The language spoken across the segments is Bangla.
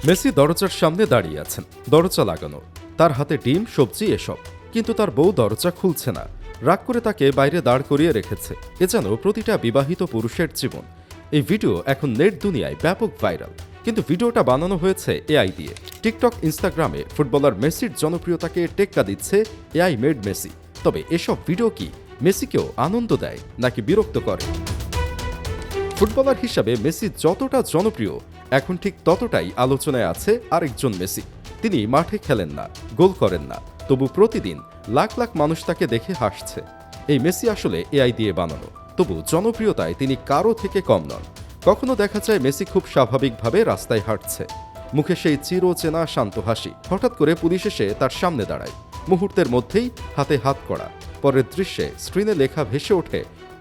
মেসি দরজার সামনে দাঁড়িয়ে আছেন, দরজা লাগানো, তার হাতে ডিম সবজি এসব, কিন্তু তার বউ দরজা খুলছে না। রাগ করে তাকে বাইরে দাঁড় করিয়ে রেখেছে। এ যেন প্রতিটা বিবাহিত পুরুষের জীবন। এই ভিডিও এখন নেট দুনিয়ায় ব্যাপক ভাইরাল, কিন্তু ভিডিওটা বানানো হয়েছে এআই দিয়ে। টিকটক, ইনস্টাগ্রামে ফুটবলার মেসির জনপ্রিয়তাকে টেক্কা দিচ্ছে এআই মেড মেসি। তবে এসব ভিডিও কি মেসিকেও আনন্দ দেয় নাকি বিরক্ত করে? ফুটবলার হিসাবে মেসি যতটা জনপ্রিয়, এখন ঠিক ততটাই আলোচনায় আছে আরেকজন মেসি। তিনি মাঠে খেলেন না, গোল করেন না, তবু প্রতিদিন লাখ লাখ মানুষ তাকে দেখে হাসছে। এই মেসি আসলে এআই দিয়ে বানানো, তবু জনপ্রিয়তায় তিনি কারো থেকে কম নন। কখনো দেখা যায় মেসি খুব স্বাভাবিকভাবে রাস্তায় হাঁটছে, মুখে সেই চিরচেনা শান্ত হাসি। হঠাৎ করে পুলিশ এসে তার সামনে দাঁড়ায়, মুহূর্তের মধ্যেই হাতে হাত করা। পরের দৃশ্যে স্ক্রিনে লেখা ভেসে ওঠে,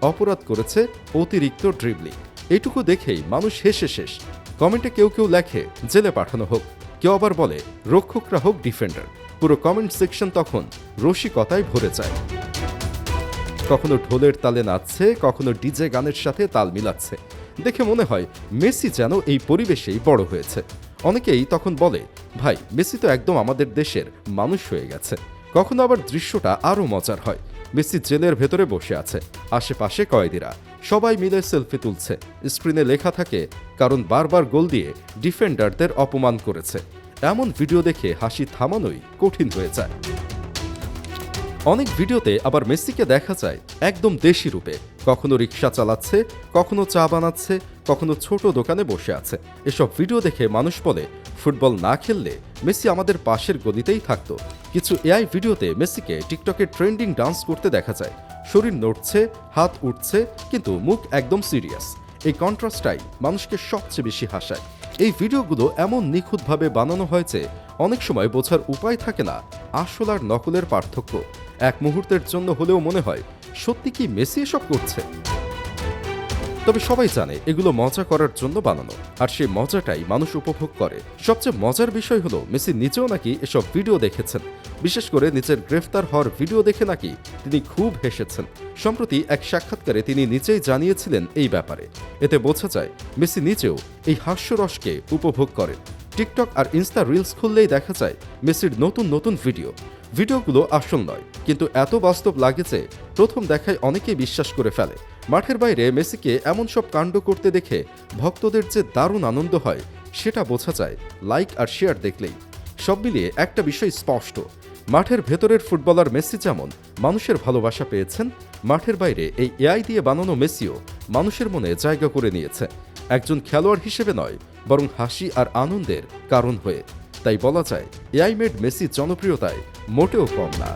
অপরাধ করেছে, অতিরিক্ত ড্রিবলিং। এইটুকু দেখেই মানুষ হেসে শেষ। কমেন্টে কেউ কেউ লেখে জেলে পাঠানো হোক, কেউ আবার বলে রক্ষকরা হোক ডিফেন্ডার। পুরো কমেন্ট সেকশন তখন রসিকতায় ভরে যায়। কখনো ঢোলের তালে নাচছে, কখনো ডিজে গানের সাথে তাল মিলাচ্ছে। দেখে মনে হয় মেসি যেন এই পরিবেশেই বড় হয়েছে। অনেকেই তখন বলে, ভাই মেসি তো একদম আমাদের দেশের মানুষ হয়ে গেছে। কখনো আবার দৃশ্যটা আরও মজার হয়, মেসি জেলের ভেতরে বসে আছে, আশেপাশে কয়েদিরা, সবাই মিলে সেলফি তুলছে। স্ক্রিনে লেখা থাকে, কারণ বারবার গোল দিয়ে ডিফেন্ডারদের অপমান করেছে। এমন ভিডিও দেখে হাসি থামানোই কঠিন হয়ে যায়। অনেক ভিডিওতে আবার মেসিকে দেখা যায় একদম দেশি রূপে। কখনো রিক্সা চালাচ্ছে, কখনো চা বানাচ্ছে, কখনো ছোট দোকানে বসে আছে। এসব ভিডিও দেখে মানুষ বলে, ফুটবল না খেললে মেসি আমাদের পাশের গলিতেই থাকতো। কিছু এআই ভিডিওতে মেসিকে টিকটকে ট্রেন্ডিং ডান্স করতে দেখা যায়। শরীর নড়ছে, হাত উঠছে, কিন্তু মুখ একদম সিরিয়াস। এই কন্ট্রাস্টটাই মানুষকে সবচেয়ে বেশি হাসায়। এই ভিডিওগুলো এমন নিখুঁতভাবে বানানো হয়েছে, অনেক সময় বোঝার উপায় থাকে না আসল আর নকলের পার্থক্য। এক মুহূর্তের জন্য হলেও মনে হয় সত্যি কি মেসি এসব করছে। তবে সবাই জানে এগুলো মজা করার জন্য বানানো, আর সেই মজাটাই মানুষ উপভোগ করে। সবচেয়ে মজার বিষয় হলো মেসি নিজেও নাকি এসব ভিডিও দেখেছেন। বিশেষ করে নিজের গ্রেফতার হওয়ার ভিডিও দেখে নাকি তিনি খুব হেসেছেন। সম্প্রতি এক সাক্ষাৎকারে তিনি নিজেই জানিয়েছিলেন এই ব্যাপারে। এতে বোঝা যায় মেসি নিজেও এই হাস্যরসকে উপভোগ করেন। টিকটক আর ইনস্টা রিলস খুললেই দেখা যায় মেসির নতুন নতুন ভিডিওগুলো আসল নয়, কিন্তু এত বাস্তব লাগে যে প্রথম দেখায় অনেকেই বিশ্বাস করে ফেলে। মাঠের বাইরে মেসিকে এমন সব কাণ্ড করতে দেখে ভক্তদের যে দারুণ আনন্দ হয়, সেটা বোঝা যায় লাইক আর শেয়ার দেখলেই। সব মিলিয়ে একটা বিষয় স্পষ্ট, মাঠের ভেতরের ফুটবলার মেসি যেমন মানুষের ভালোবাসা পেয়েছেন, মাঠের বাইরে এই এআই দিয়ে বানানো মেসিও মানুষের মনে জায়গা করে নিয়েছে। একজন খেলোয়াড় হিসেবে নয়, বরং হাসি আর আনন্দের কারণ হয়ে। তাই বলা যায় এআই মেড মেসি জনপ্রিয়তায় মোটেও কম না।